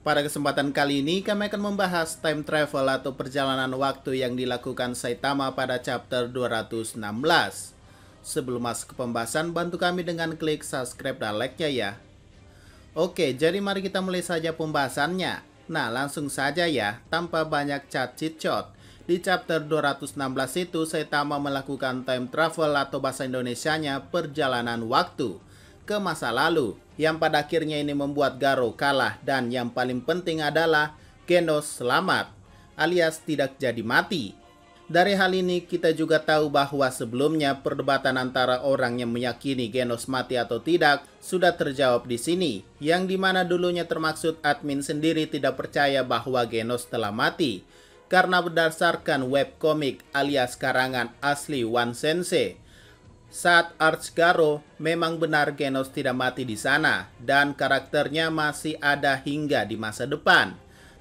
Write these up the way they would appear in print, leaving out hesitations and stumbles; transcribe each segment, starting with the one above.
Pada kesempatan kali ini kami akan membahas time travel atau perjalanan waktu yang dilakukan Saitama pada chapter 216. Sebelum masuk ke pembahasan, bantu kami dengan klik subscribe dan like-nya ya. Oke, jadi mari kita mulai saja pembahasannya. Nah, langsung saja ya, tanpa banyak chat-cit-cot. Di chapter 216 itu Saitama melakukan time travel atau bahasa Indonesianya perjalanan waktu ke masa lalu, yang pada akhirnya ini membuat Garo kalah, dan yang paling penting adalah Genos selamat alias tidak jadi mati. Dari hal ini kita juga tahu bahwa sebelumnya perdebatan antara orang yang meyakini Genos mati atau tidak sudah terjawab di sini, yang dimana dulunya termaksud admin sendiri tidak percaya bahwa Genos telah mati karena berdasarkan webcomic alias karangan asli One Sensei. Saat Arch Garo memang benar Genos tidak mati di sana dan karakternya masih ada hingga di masa depan.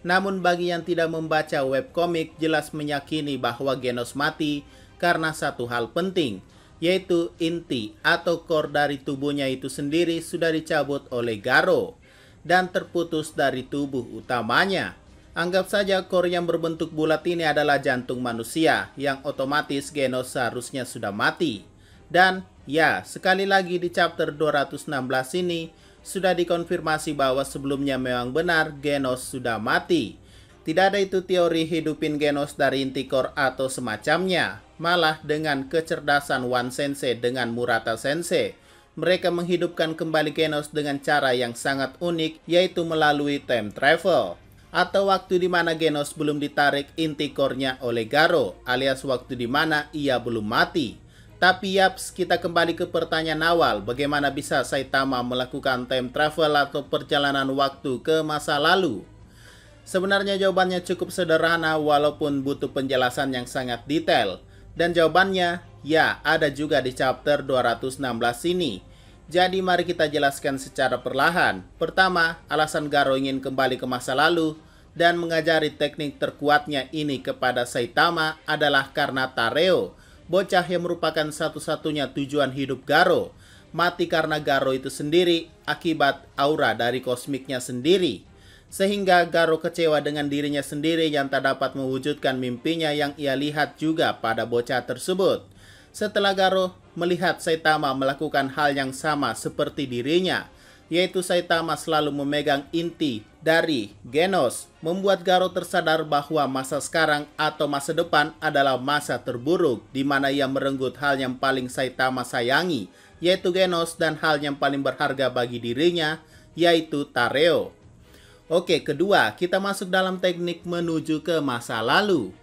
Namun bagi yang tidak membaca webcomic jelas meyakini bahwa Genos mati karena satu hal penting, yaitu inti atau core dari tubuhnya itu sendiri sudah dicabut oleh Garo dan terputus dari tubuh utamanya. Anggap saja core yang berbentuk bulat ini adalah jantung manusia, yang otomatis Genos seharusnya sudah mati. Dan ya, sekali lagi di chapter 216 ini sudah dikonfirmasi bahwa sebelumnya memang benar Genos sudah mati. Tidak ada itu teori hidupin Genos dari inti core atau semacamnya. Malah dengan kecerdasan One Sensei dengan Murata Sensei, mereka menghidupkan kembali Genos dengan cara yang sangat unik, yaitu melalui time travel. Atau waktu di mana Genos belum ditarik inti core-nya oleh Garo, alias waktu di mana ia belum mati. Tapi yaps, kita kembali ke pertanyaan awal, bagaimana bisa Saitama melakukan time travel atau perjalanan waktu ke masa lalu? Sebenarnya jawabannya cukup sederhana walaupun butuh penjelasan yang sangat detail. Dan jawabannya, ya ada juga di chapter 216 ini. Jadi mari kita jelaskan secara perlahan. Pertama, alasan Garo ingin kembali ke masa lalu dan mengajari teknik terkuatnya ini kepada Saitama adalah karena Tareo, bocah yang merupakan satu-satunya tujuan hidup Garo, mati karena Garo itu sendiri akibat aura dari kosmiknya sendiri. Sehingga Garo kecewa dengan dirinya sendiri yang tak dapat mewujudkan mimpinya yang ia lihat juga pada bocah tersebut. Setelah Garo melihat Saitama melakukan hal yang sama seperti dirinya, yaitu Saitama selalu memegang inti dari Genos, membuat Garo tersadar bahwa masa sekarang atau masa depan adalah masa terburuk, di mana ia merenggut hal yang paling Saitama sayangi, yaitu Genos, dan hal yang paling berharga bagi dirinya, yaitu Tareo. Oke, kedua, kita masuk dalam teknik menuju ke masa lalu.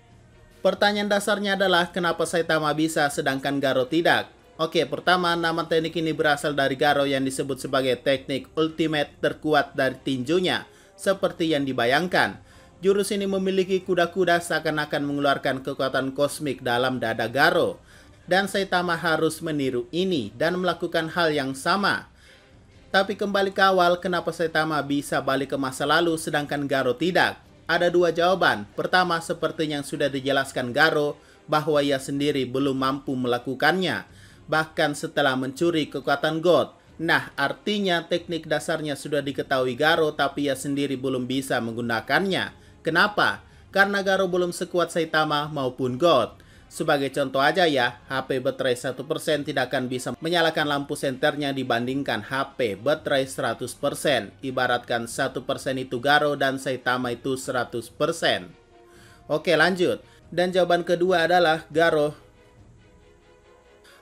Pertanyaan dasarnya adalah kenapa Saitama bisa sedangkan Garo tidak? Oke, pertama, nama teknik ini berasal dari Garo yang disebut sebagai teknik ultimate terkuat dari tinjunya, seperti yang dibayangkan. Jurus ini memiliki kuda-kuda seakan-akan mengeluarkan kekuatan kosmik dalam dada Garo. Dan Saitama harus meniru ini dan melakukan hal yang sama. Tapi kembali ke awal, kenapa Saitama bisa balik ke masa lalu sedangkan Garo tidak? Ada dua jawaban. Pertama, seperti yang sudah dijelaskan Garo, bahwa ia sendiri belum mampu melakukannya, bahkan setelah mencuri kekuatan God. Nah, artinya teknik dasarnya sudah diketahui Garo, tapi ia sendiri belum bisa menggunakannya. Kenapa? Karena Garo belum sekuat Saitama maupun God. Sebagai contoh aja ya, HP baterai 1% tidak akan bisa menyalakan lampu senternya dibandingkan HP baterai 100%. Ibaratkan 1% itu Garo dan Saitama itu 100%. Oke, lanjut. Dan jawaban kedua adalah Garo.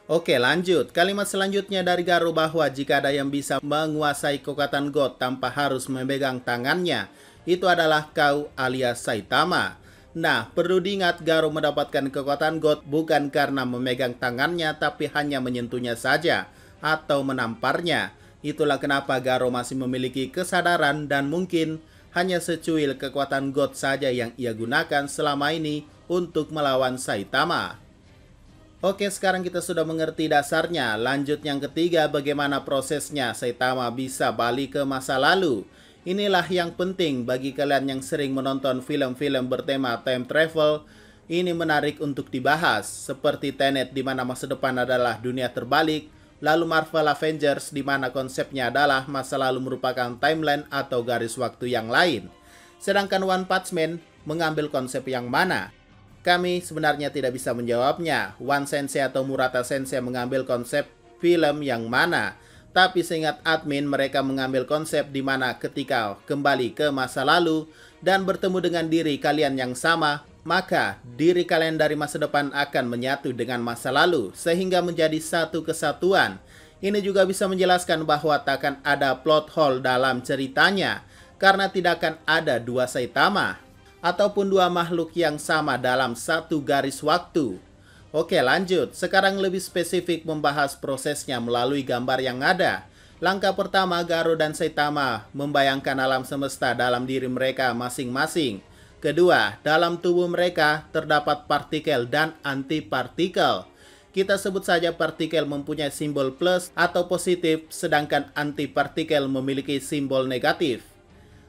Oke, lanjut. Kalimat selanjutnya dari Garo bahwa jika ada yang bisa menguasai kekuatan God tanpa harus memegang tangannya, itu adalah kau alias Saitama. Nah, perlu diingat Garo mendapatkan kekuatan God bukan karena memegang tangannya, tapi hanya menyentuhnya saja atau menamparnya. Itulah kenapa Garo masih memiliki kesadaran dan mungkin hanya secuil kekuatan God saja yang ia gunakan selama ini untuk melawan Saitama. Oke, sekarang kita sudah mengerti dasarnya. Lanjut yang ketiga, bagaimana prosesnya Saitama bisa balik ke masa lalu. Inilah yang penting bagi kalian yang sering menonton film-film bertema time travel. Ini menarik untuk dibahas, seperti Tenet di mana masa depan adalah dunia terbalik, lalu Marvel Avengers di mana konsepnya adalah masa lalu merupakan timeline atau garis waktu yang lain. Sedangkan One Punch Man mengambil konsep yang mana? Kami sebenarnya tidak bisa menjawabnya. One Sensei atau Murata Sensei mengambil konsep film yang mana? Tapi seingat admin, mereka mengambil konsep di mana ketika kembali ke masa lalu dan bertemu dengan diri kalian yang sama, maka diri kalian dari masa depan akan menyatu dengan masa lalu sehingga menjadi satu kesatuan. Ini juga bisa menjelaskan bahwa takkan ada plot hole dalam ceritanya karena tidak akan ada dua Saitama ataupun dua makhluk yang sama dalam satu garis waktu. Oke, lanjut. Sekarang lebih spesifik membahas prosesnya melalui gambar yang ada. Langkah pertama, Garo dan Saitama membayangkan alam semesta dalam diri mereka masing-masing. Kedua, dalam tubuh mereka terdapat partikel dan antipartikel. Kita sebut saja partikel mempunyai simbol plus atau positif, sedangkan antipartikel memiliki simbol negatif.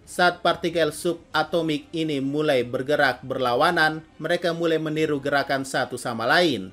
Saat partikel subatomik ini mulai bergerak berlawanan, mereka mulai meniru gerakan satu sama lain.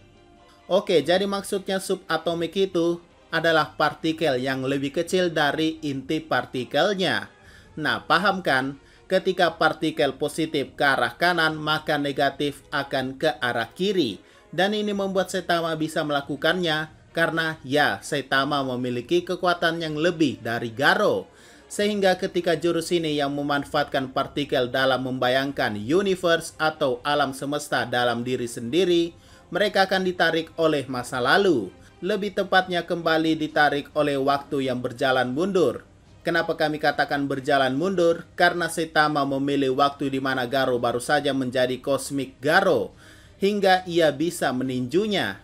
Oke, jadi maksudnya subatomik itu adalah partikel yang lebih kecil dari inti partikelnya. Nah, paham kan? Ketika partikel positif ke arah kanan, maka negatif akan ke arah kiri. Dan ini membuat Saitama bisa melakukannya karena ya, Saitama memiliki kekuatan yang lebih dari Garo. Sehingga ketika jurus ini yang memanfaatkan partikel dalam membayangkan universe atau alam semesta dalam diri sendiri, mereka akan ditarik oleh masa lalu. Lebih tepatnya kembali ditarik oleh waktu yang berjalan mundur. Kenapa kami katakan berjalan mundur? Karena Saitama memilih waktu di mana Garo baru saja menjadi Cosmic Garo, hingga ia bisa meninjunya.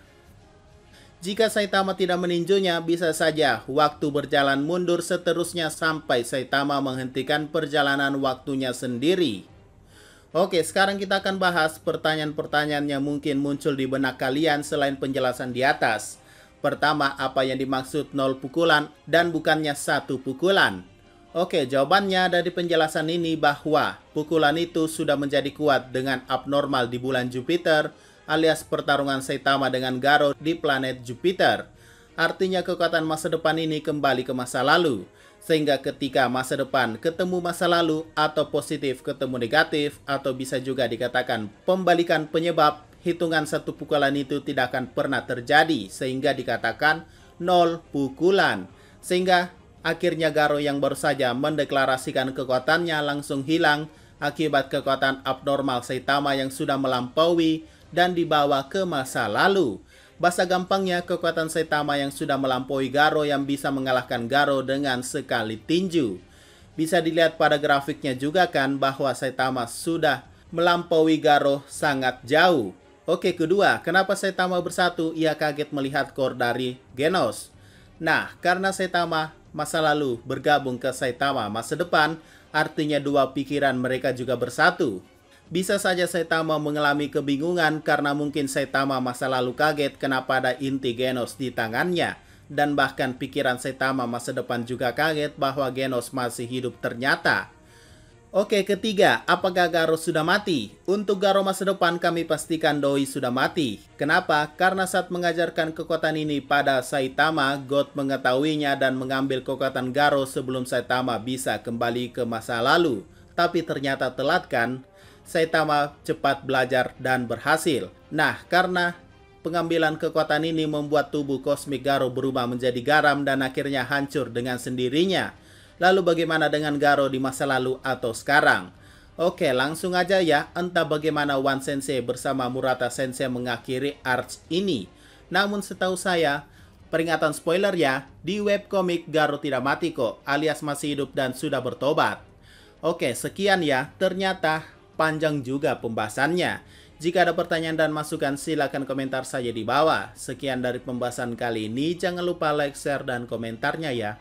Jika Saitama tidak meninjunya, bisa saja waktu berjalan mundur seterusnya sampai Saitama menghentikan perjalanan waktunya sendiri. Oke, sekarang kita akan bahas pertanyaan-pertanyaan yang mungkin muncul di benak kalian selain penjelasan di atas. Pertama, apa yang dimaksud 0 pukulan dan bukannya 1 pukulan? Oke, jawabannya dari penjelasan ini bahwa pukulan itu sudah menjadi kuat dengan abnormal di bulan Jupiter, alias pertarungan Saitama dengan Garo di planet Jupiter. Artinya kekuatan masa depan ini kembali ke masa lalu. Sehingga ketika masa depan ketemu masa lalu atau positif ketemu negatif atau bisa juga dikatakan pembalikan penyebab, hitungan satu pukulan itu tidak akan pernah terjadi. Sehingga dikatakan 0 pukulan. Sehingga akhirnya Garo yang baru saja mendeklarasikan kekuatannya langsung hilang akibat kekuatan abnormal Saitama yang sudah melampaui dan dibawa ke masa lalu. Bahasa gampangnya, kekuatan Saitama yang sudah melampaui Garo yang bisa mengalahkan Garo dengan sekali tinju. Bisa dilihat pada grafiknya juga kan bahwa Saitama sudah melampaui Garo sangat jauh. Oke, kedua, kenapa Saitama bersatu? Ia kaget melihat core dari Genos. Nah, karena Saitama masa lalu bergabung ke Saitama masa depan, artinya dua pikiran mereka juga bersatu. Bisa saja Saitama mengalami kebingungan karena mungkin Saitama masa lalu kaget kenapa ada inti Genos di tangannya. Dan bahkan pikiran Saitama masa depan juga kaget bahwa Genos masih hidup ternyata. Oke, ketiga, apakah Garo sudah mati? Untuk Garo masa depan kami pastikan doi sudah mati. Kenapa? Karena saat mengajarkan kekuatan ini pada Saitama, God mengetahuinya dan mengambil kekuatan Garo sebelum Saitama bisa kembali ke masa lalu. Tapi ternyata telat kan? Saitama cepat belajar dan berhasil. Nah, karena pengambilan kekuatan ini membuat tubuh kosmik Garo berubah menjadi garam dan akhirnya hancur dengan sendirinya. Lalu bagaimana dengan Garo di masa lalu atau sekarang? Oke, langsung aja ya, entah bagaimana One Sensei bersama Murata Sensei mengakhiri arc ini. Namun setahu saya, peringatan spoiler ya, di webkomik Garo tidak mati kok, alias masih hidup dan sudah bertobat. Oke, sekian ya, ternyata panjang juga pembahasannya. Jika ada pertanyaan dan masukan silakan komentar saja di bawah. Sekian dari pembahasan kali ini, jangan lupa like, share, dan komentarnya ya.